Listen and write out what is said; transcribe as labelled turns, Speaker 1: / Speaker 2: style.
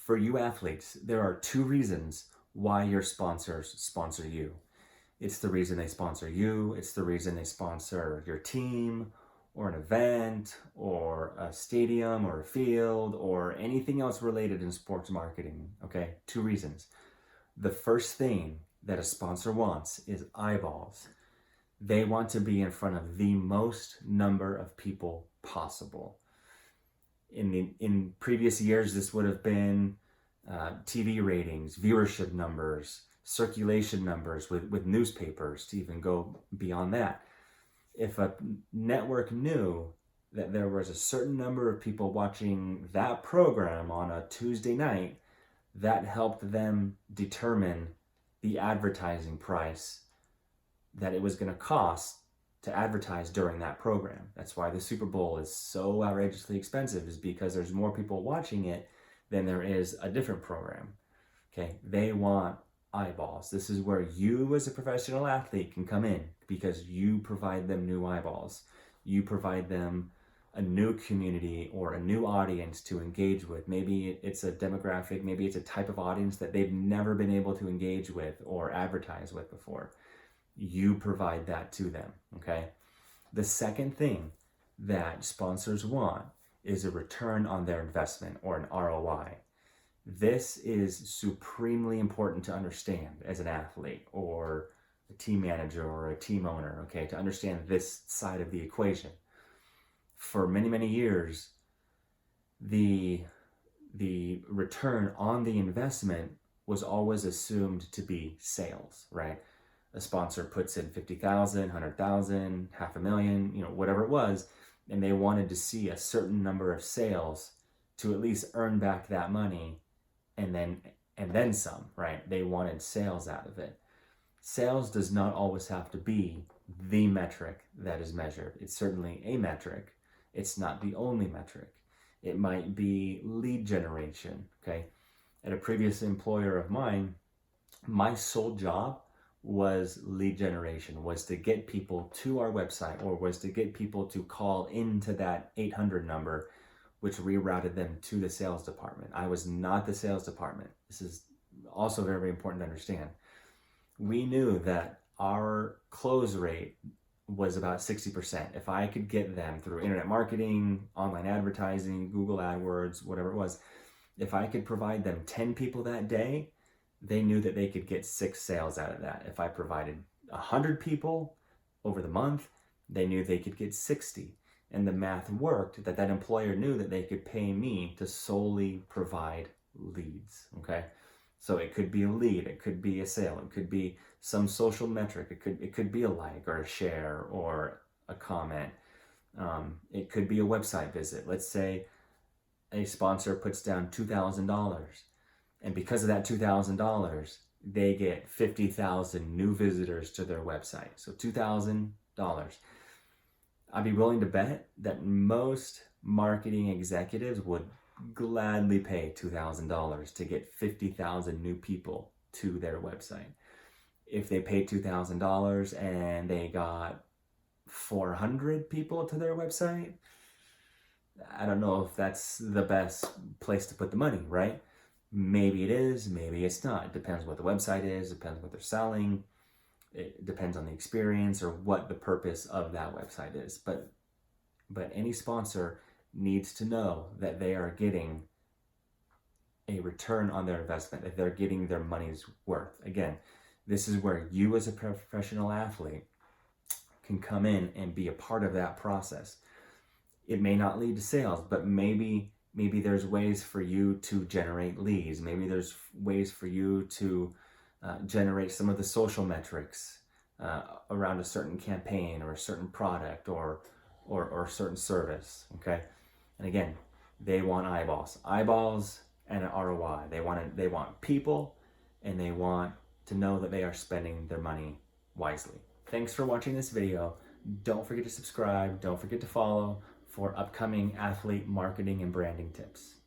Speaker 1: For you athletes, there are two reasons why your sponsors sponsor you. It's the reason they sponsor you, it's the reason they sponsor your team, or an event, or a stadium, or a field, or anything else related in sports marketing, okay? Two reasons. The first thing that a sponsor wants is eyeballs. They want to be in front of the most number of people possible. In previous years, this would have been TV ratings, viewership numbers, circulation numbers with newspapers, to even go beyond that. If a network knew that there was a certain number of people watching that program on a Tuesday night, that helped them determine the advertising price that it was going to cost to advertise during that program. That's why the Super Bowl is so outrageously expensive, is because there's more people watching it than there is a different program. Okay, they want eyeballs. This is where you as a professional athlete can come in, because you provide them new eyeballs. You provide them a new community or a new audience to engage with. Maybe it's a demographic, maybe it's a type of audience that they've never been able to engage with or advertise with before. You provide that to them, okay? The second thing that sponsors want is a return on their investment, or an ROI. This is supremely important to understand as an athlete or a team manager or a team owner, okay, to understand this side of the equation. For many, many years, the return on the investment was always assumed to be sales, right? A sponsor puts in 50,000, 100,000, $500,000, whatever it was, and they wanted to see a certain number of sales to at least earn back that money, and then some, right? They wanted sales out of it. Sales does not always have to be the metric that is measured. It's certainly a metric. It's not the only metric. It might be lead generation, okay? At a previous employer of mine, my sole job was lead generation, was to get people to our website, or was to get people to call into that 800 number, which rerouted them to the sales department. I was not the sales department. This is also very, very important to understand. We knew that our close rate was about 60%. If I could get them through internet marketing, online advertising, Google AdWords, whatever it was, if I could provide them 10 people that day, they knew that they could get 6 sales out of that. If I provided 100 people over the month, they knew they could get 60. And the math worked, that employer knew that they could pay me to solely provide leads, okay? So it could be a lead, it could be a sale, it could be some social metric, it could be a like or a share or a comment. It could be a website visit. Let's say a sponsor puts down $2,000, and because of that $2,000, they get 50,000 new visitors to their website. So $2,000. I'd be willing to bet that most marketing executives would gladly pay $2,000 to get 50,000 new people to their website. If they paid $2,000 and they got 400 people to their website, I don't know if that's the best place to put the money, right? Maybe it is, maybe it's not. It depends what the website is, depends what they're selling. It depends on the experience or what the purpose of that website is. But any sponsor needs to know that they are getting a return on their investment, that they're getting their money's worth. Again, this is where you as a professional athlete can come in and be a part of that process. It may not lead to sales, but maybe there's ways for you to generate leads. Maybe there's ways for you to generate some of the social metrics around a certain campaign or a certain product or a certain service, okay? And again, they want eyeballs and an ROI. They want people, and they want to know that they are spending their money wisely. Thanks for watching this video. Don't forget to subscribe. Don't forget to follow for upcoming athlete marketing and branding tips.